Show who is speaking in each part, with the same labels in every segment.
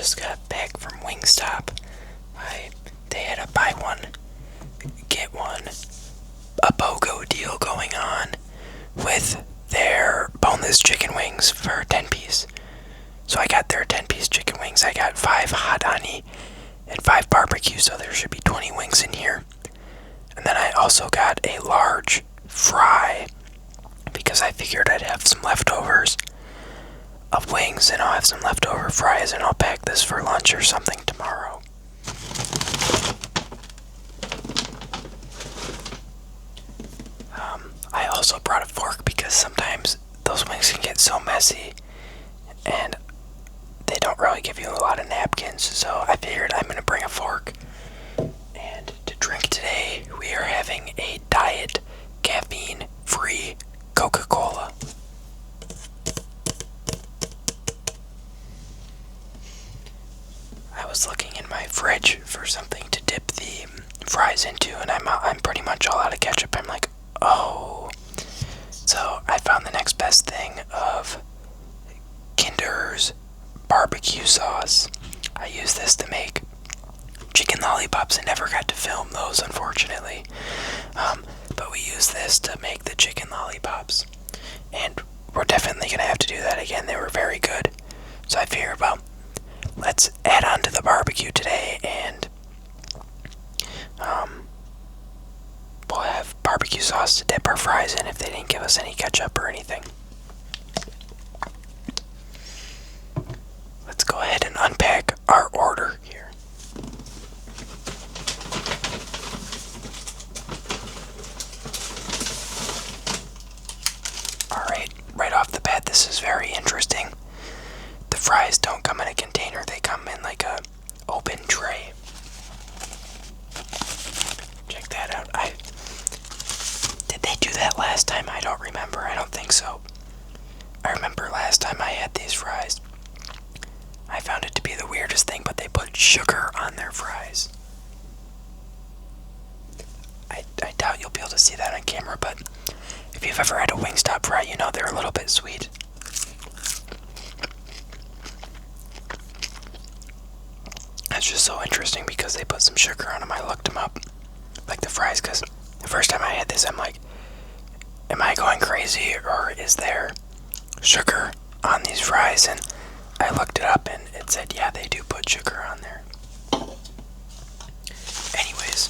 Speaker 1: just got back from Wingstop. They had a buy one, get one, a BOGO deal going on with their boneless chicken wings for 10 piece. So I got their 10-piece chicken wings. I got 5 hot honey and 5 barbecue, so there should be 20 wings in here. And then I also got a large fry because I figured I'd have some leftovers of wings, and I'll have some leftover fries, and I'll pack this for lunch or something tomorrow. I also brought a fork because sometimes those wings can get so messy and they don't really give you a lot of napkins, so I figured I'm going to bring a fork. And to drink today, we are having a diet caffeine-free Coca-Cola. I was looking in my fridge for something to dip the fries into, and I'm pretty much all out of ketchup. I'm like, oh. So I found the next best thing of Kinder's barbecue sauce. I use this to make chicken lollipops. I never got to film those, unfortunately. But we use this to make the chicken lollipops. And we're definitely going to have to do that again. They were very good. So I figured, well, let's add on to the barbecue today, and we'll have barbecue sauce to dip our fries in if they didn't give us any ketchup or anything. Let's go ahead and unpack our order here. Alright, right off the bat, this is very interesting. The fries don't come in a container, they come in like a open tray. Check that out. Did they do that last time? I don't remember. I don't think so. I remember last time I had these fries, I found it to be the weirdest thing, but they put sugar on their fries. I doubt you'll be able to see that on camera, but if you've ever had a Wingstop fry, you know they're a little bit sweet. That's just so interesting because they put some sugar on them. I looked them up, like the fries, because the first time I had this, I'm like, am I going crazy, or is there sugar on these fries? And I looked it up and it said, yeah, they do put sugar on there. Anyways,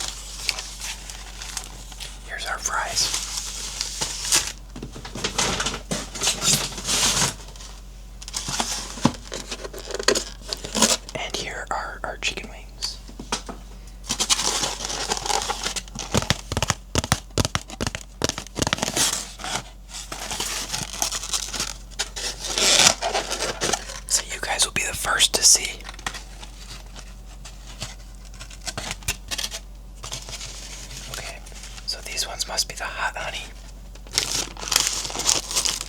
Speaker 1: here's our fries. And here are our chicken wings. So you guys will be the first to see. Okay, so these ones must be the hot honey.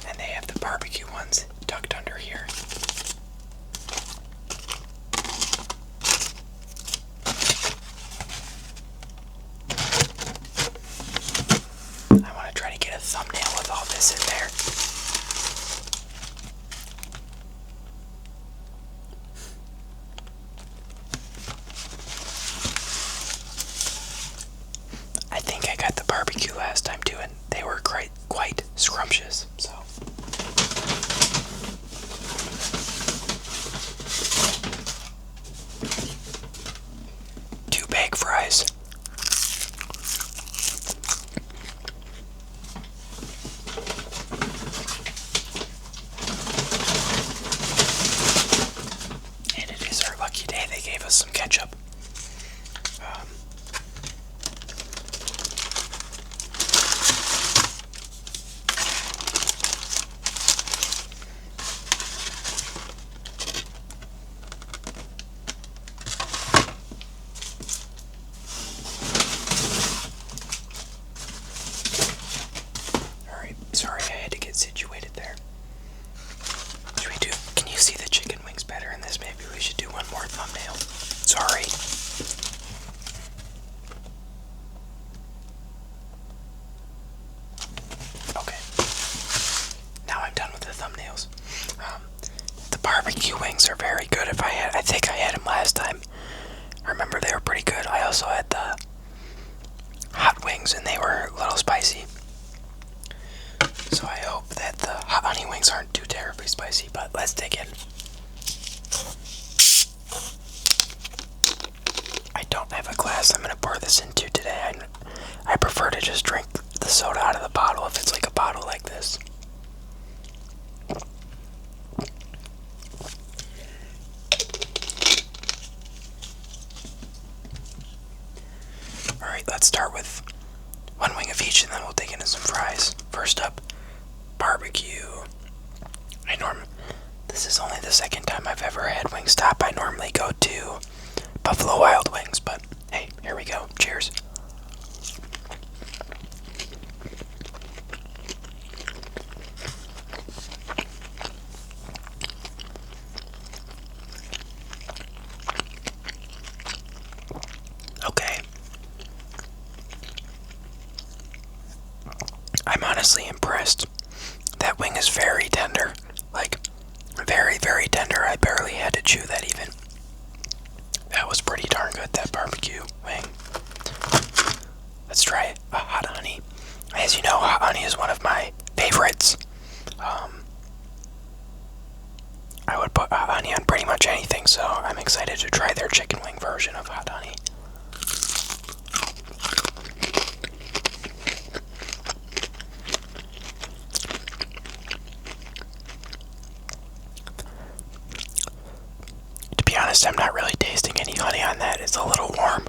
Speaker 1: And they have the barbecue ones tucked under here. I want to try to get a thumbnail with all this in there. I think I got the barbecue last time too, and they were quite scrumptious, so. Two bag fries. barbecue wings are very good. I think I had them last time. I remember they were pretty good. I also had the hot wings and they were a little spicy. So I hope that the hot honey wings aren't too terribly spicy, but let's dig in. I don't have a glass I'm going to pour this into today. I prefer to just drink the soda out of the bottle if it's like a bottle like this. Alright, let's start with one wing of each and then we'll dig into some fries. First up, barbecue. This is only the second time I've ever had Wingstop. I normally go to Buffalo Wild Wings, but hey, here we go. Cheers. Okay. I'm honestly impressed. That wing is very tender. Like, very, very tender. I barely had to chew that even. That was pretty darn good, that barbecue wing. Let's try a hot honey. As you know, hot honey is one of my favorites. I would put hot honey on pretty much anything, so I'm excited to try their chicken wing version of hot honey. To be honest, I'm not really tasting any honey on that. It's a little warm.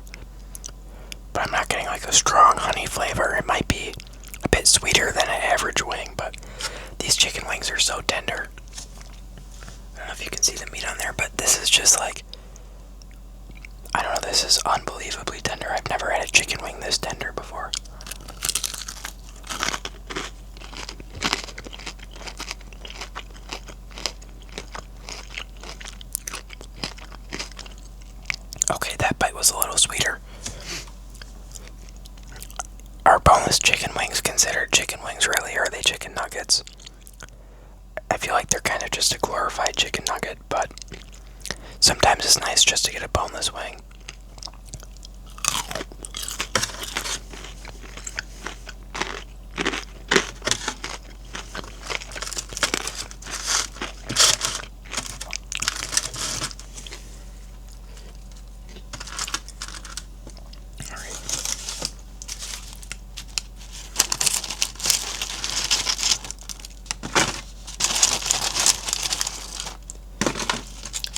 Speaker 1: But I'm not getting like a strong honey flavor. It might be a bit sweeter than an average wing, but these chicken wings are so tender. I don't know if you can see the meat on there, but this is just like, I don't know, this is unbelievably tender. I've never had a chicken wing this tender before. Okay, that bite was a little sweeter. Are boneless chicken wings considered chicken wings really, or are they chicken nuggets? I feel like they're kind of just a glorified chicken nugget, but sometimes it's nice just to get a boneless wing.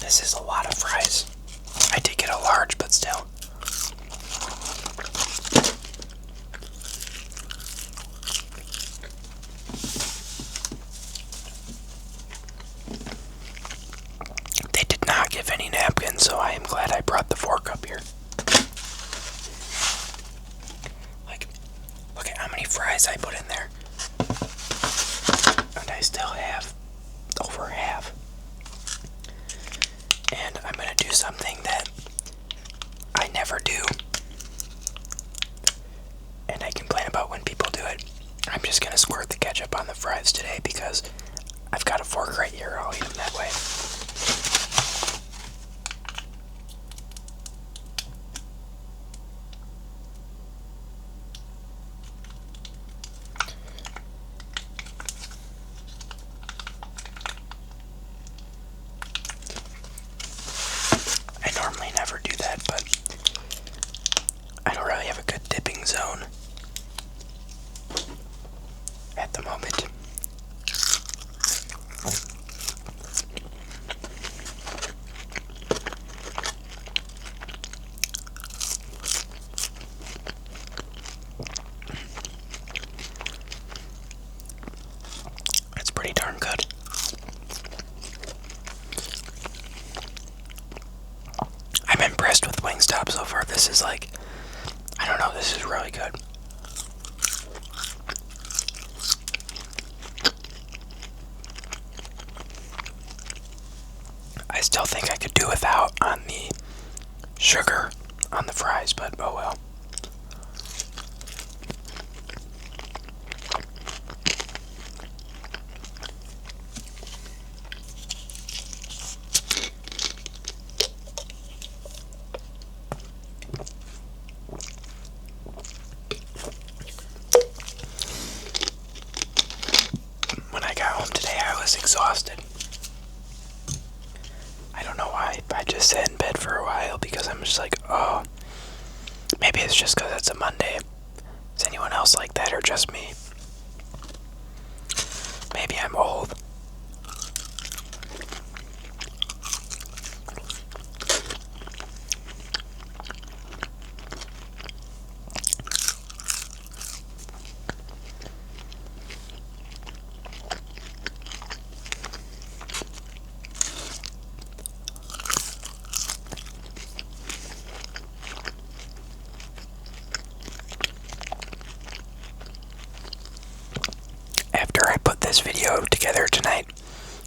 Speaker 1: This is a lot of fries. I did get a large, but still. They did not give any napkins, so I am glad I brought the fork up here. Like, look at how many fries I put in there. And I still have over half. And I'm gonna do something that I never do, and I complain about when people do it. I'm just gonna squirt the ketchup on the fries today because I've got a fork right here. I'll eat them that way. I normally never do that, but I don't really have a good dipping zone at the moment. It's pretty darn good. I'm impressed with Wingstop so far. This is like, I don't know, this is really good. I still think I could do without on the sugar on the fries, but oh well. was exhausted. I don't know why. I just sat in bed for a while because I'm just like, oh, maybe it's just because it's a Monday. Is anyone else like that or just me? Maybe I'm old. After I put this video together tonight,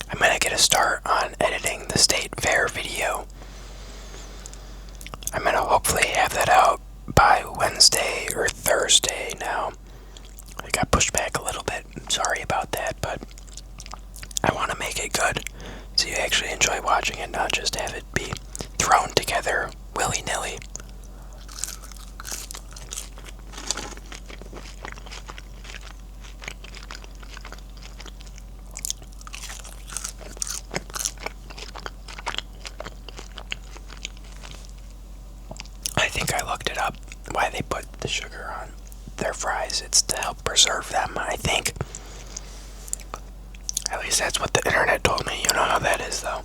Speaker 1: I'm gonna get a start on editing the State Fair video. I'm gonna hopefully have that out by Wednesday or Thursday now. I got pushed back a little bit. I'm sorry about that, but I want to make it good so you actually enjoy watching it, not just have it be thrown together willy-nilly. I think I looked it up why they put the sugar on their fries. It's to help preserve them, I think. At least that's what the internet told me. You know how that is, though.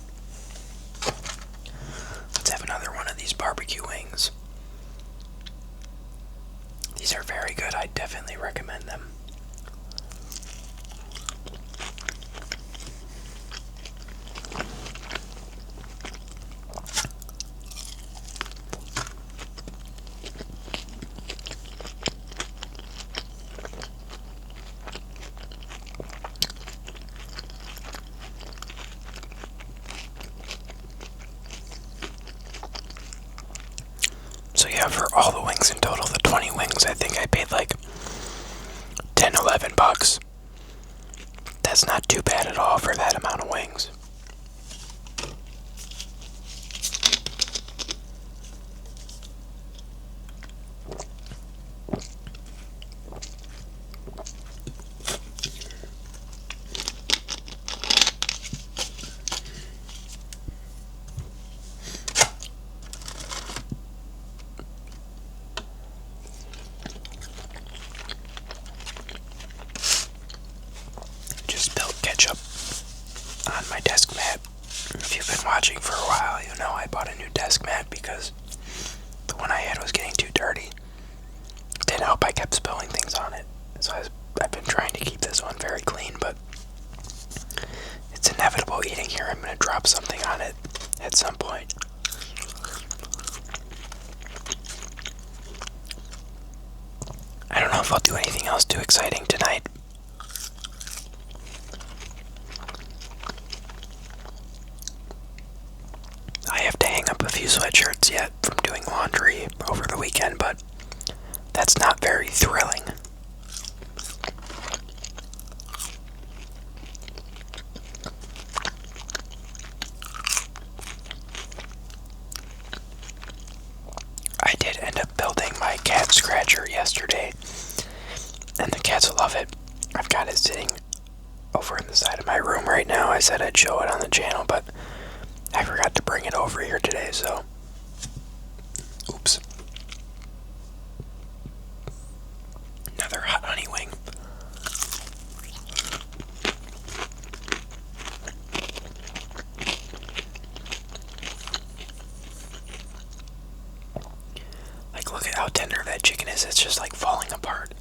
Speaker 1: Let's have another one of these barbecue wings. These are very good. I definitely recommend them. So yeah, for all the wings in total, the 20 wings, I think I paid like 10, 11 bucks. That's not too bad at all for that amount of wings. Just spilled ketchup on my desk mat. If you've been watching for a while, you know I bought a new desk mat because the one I had was getting too dirty. Didn't help I kept spilling things on it. So I've been trying to keep this one very clean, but it's inevitable eating here. I'm going to drop something on it at some point. I don't know if I'll do anything else too exciting tonight. I have to hang up a few sweatshirts yet from doing laundry over the weekend, but that's not very thrilling. I did end up building my cat scratcher yesterday, and the cats love it. I've got it sitting over in the side of my room right now. I said I'd show it on the channel, but I forgot to bring it over here today, so oops. Another hot honey wing. Like, look at how tender that chicken is. It's just like falling apart.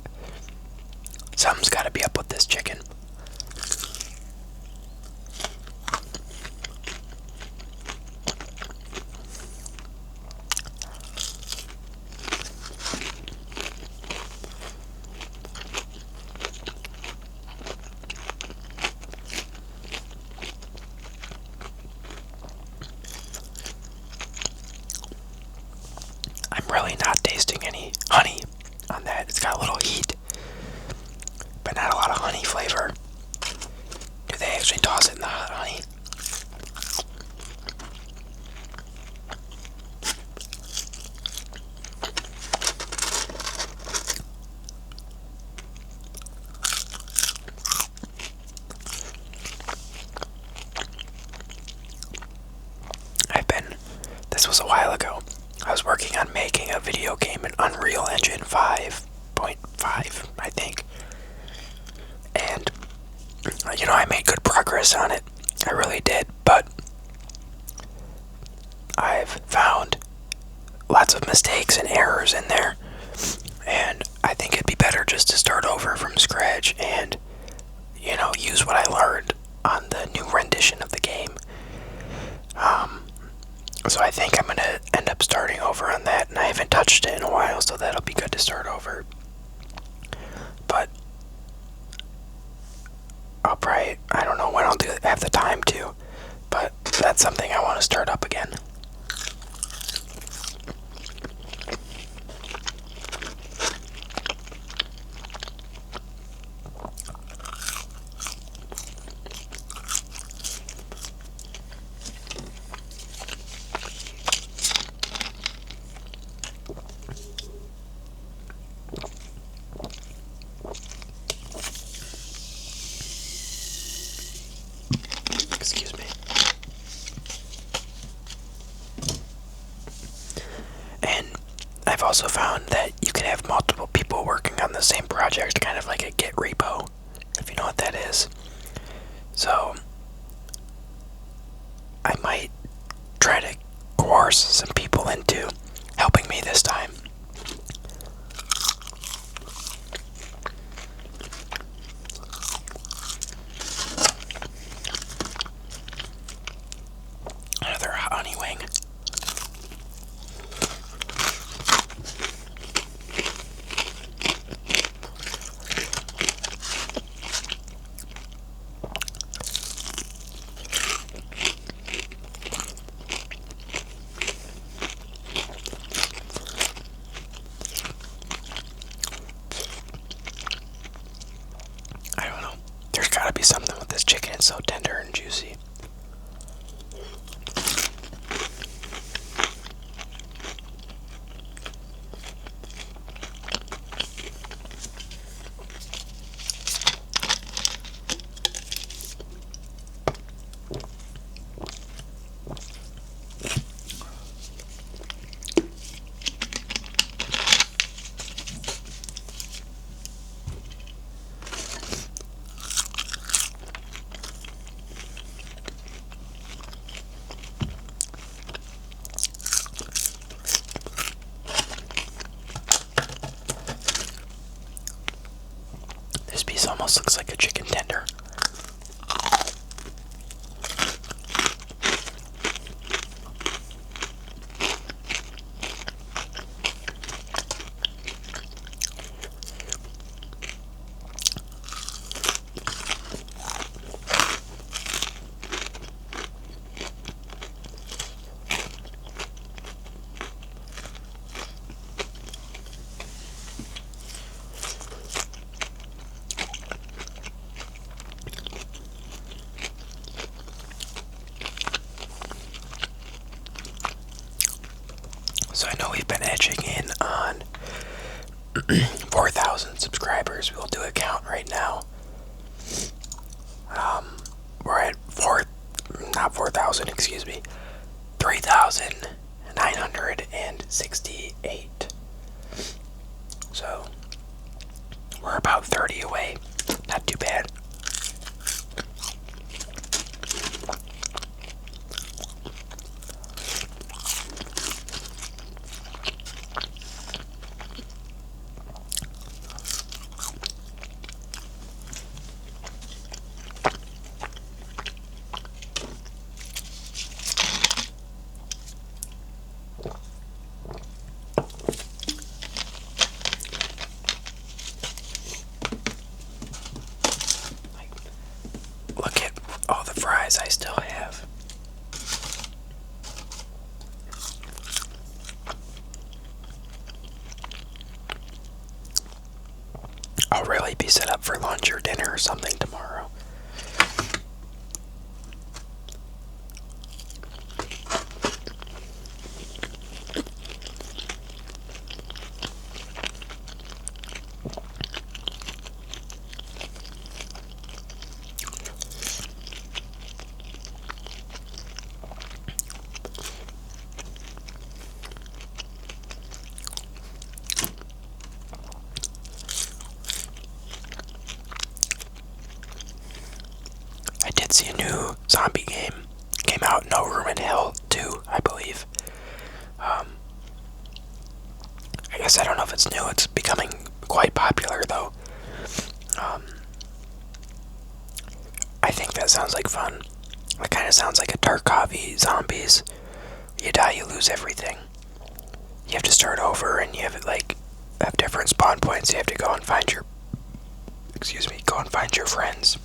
Speaker 1: Something's gotta be up with this chicken. this was a while ago. I was working on making a video game in Unreal Engine 5.5, I think. And, I made good progress on it. I really did, but I've found lots of mistakes and errors in there. And I think it'd be better just to start over from scratch and, use what I learned on the new rendition of the game. So I think I'm going to end up starting over on that, and I haven't touched it in a while, so that'll be good to start over. But I'll probably, I don't know when I'll have the time to, but that's something I want to start up again. Excuse me. And I've also found that you can have multiple people working on the same project, kind of like a Git repo, if you know what that is. So I might try to coerce some people into helping me this time. Another honey wing. I don't know. There's gotta be something with this chicken. It's so tender and juicy. This piece almost looks like a chicken tender. So I know we've been edging in on 4,000 subscribers. We'll do a count right now. We're at not 4,000, excuse me, 3,968. So we're about 30 away. Not too bad. Look at all the fries I still have. I'll really be set up for lunch or dinner or something tomorrow. I did see a new zombie game. Came out, No Room in Hell 2, I believe. I guess I don't know if it's new. It's becoming quite popular, though. I think that sounds like fun. It kind of sounds like a Tarkov zombies. You die, you lose everything. You have to start over, and you have different spawn points. You have to go and find your, go and find your friends.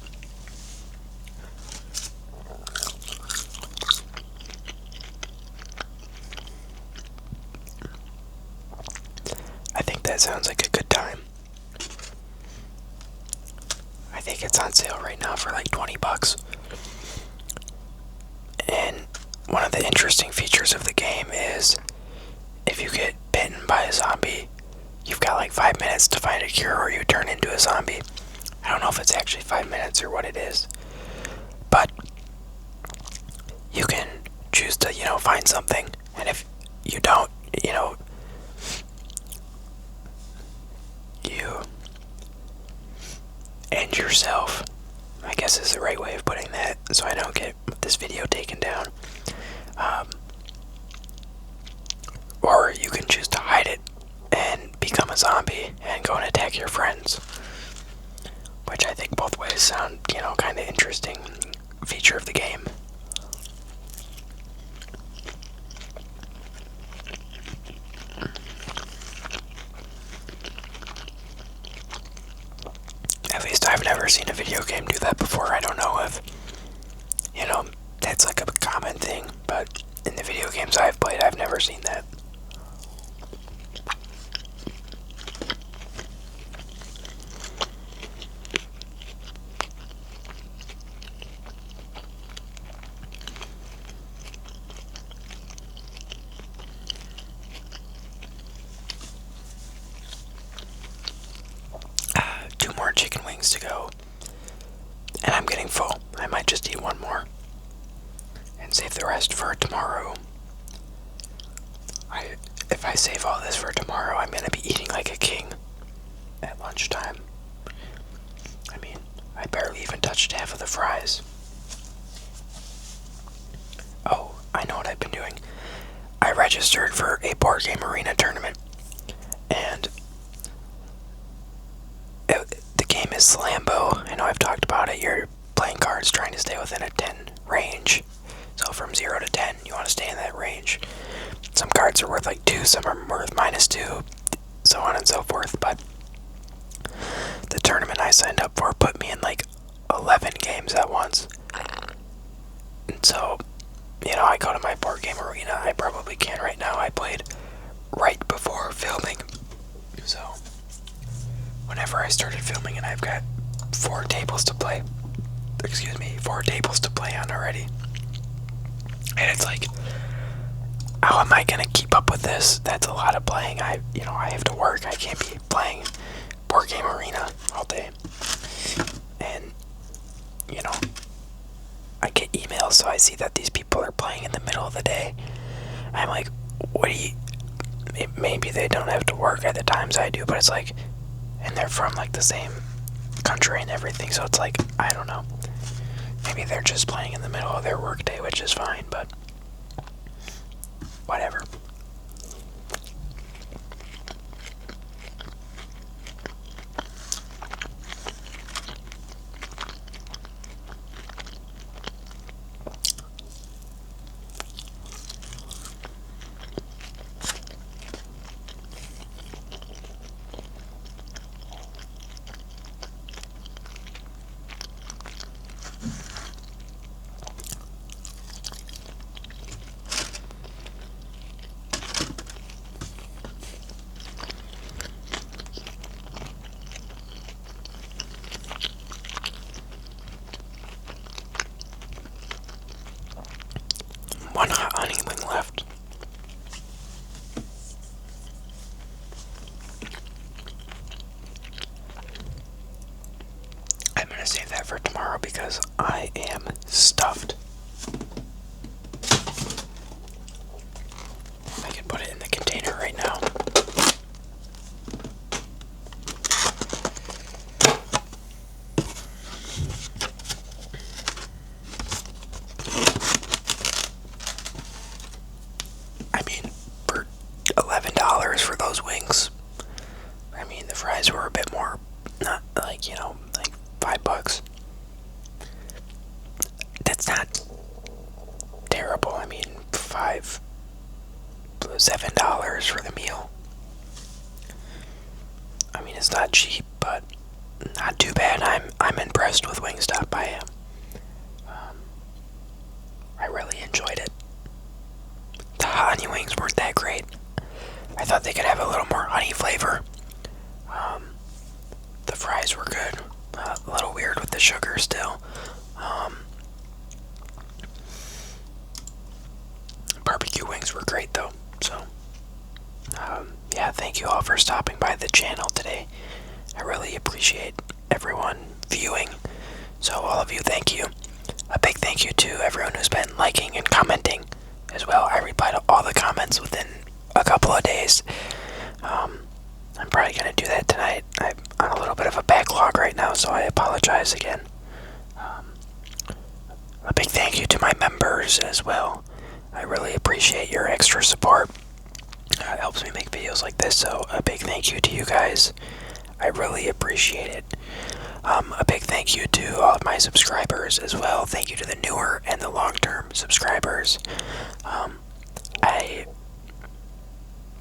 Speaker 1: I think that sounds like a good time. I think it's on sale right now for like $20. And one of the interesting features of the game is if you get bitten by a zombie, you've got like 5 minutes to find a cure or you turn into a zombie. I don't know if it's actually 5 minutes or what it is, but you can choose to, find something. And if you don't, you end yourself, I guess is the right way of putting that, so I don't get this video taken down. Or you can choose to hide it and become a zombie and go and attack your friends. Which I think both ways sound, kind of interesting feature of the game. At least I've never seen a video game do that before. I don't know if, that's like a common thing, but in the video games I've played, I've never seen that. Two more chicken wings to go, and I'm getting full. I might just eat one more and save the rest for tomorrow. If I save all this for tomorrow, I'm gonna be eating like a king at lunchtime. I mean, I barely even touched half of the fries. Oh, I know what I've been doing. I registered for a board game arena tournament, and the game is Slambo. I know I've talked about it. You're playing cards trying to stay within a 10 range. So from 0 to 10, you want to stay in that range. Some cards are worth like 2, some are worth -2, so on and so forth. But the tournament I signed up for put me in like 11 games at once. And so, I go to my board game arena. I probably can right now. I played right before filming. So, whenever I started filming, and I've got 4 tables to play. 4 tables to play on already. And it's like, how am I gonna keep up with this? That's a lot of playing. I have to work. I can't be playing board game arena all day. And, I get emails, so I see that these people are playing in the middle of the day. I'm like, maybe they don't have to work at the times I do, but it's like, and they're from like the same country and everything, so it's like, I don't know. Maybe they're just playing in the middle of their workday, which is fine, but whatever. One hot honey wing left. I'm gonna save that for tomorrow because I am stuffed. I can put it in the container right now. $7 for the meal. I mean, it's not cheap, but not too bad. I'm impressed with Wingstop. I am. I really enjoyed it. The honey wings weren't that great. I thought they could have a little more honey flavor. The fries were good. A little weird with the sugar still. Barbecue wings were great though. So, yeah, thank you all for stopping by the channel today. I really appreciate everyone viewing. So, all of you, thank you. A big thank you to everyone who's been liking and commenting as well. I reply to all the comments within a couple of days. I'm probably going to do that tonight. I'm on a little bit of a backlog right now, so I apologize again. A big thank you to my members as well. I really appreciate your extra support. It helps me make videos like this, so a big thank you to you guys. I really appreciate it. A big thank you to all of my subscribers as well. Thank you to the newer and the long-term subscribers.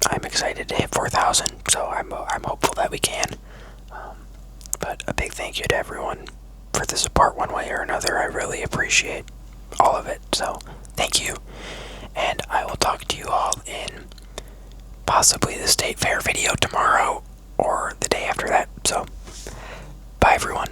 Speaker 1: I'm excited to hit 4,000, so I'm hopeful that we can. But a big thank you to everyone for the support one way or another. I really appreciate all of it. So thank you, and I will talk to you all in possibly the State Fair video tomorrow or the day after that. So bye everyone.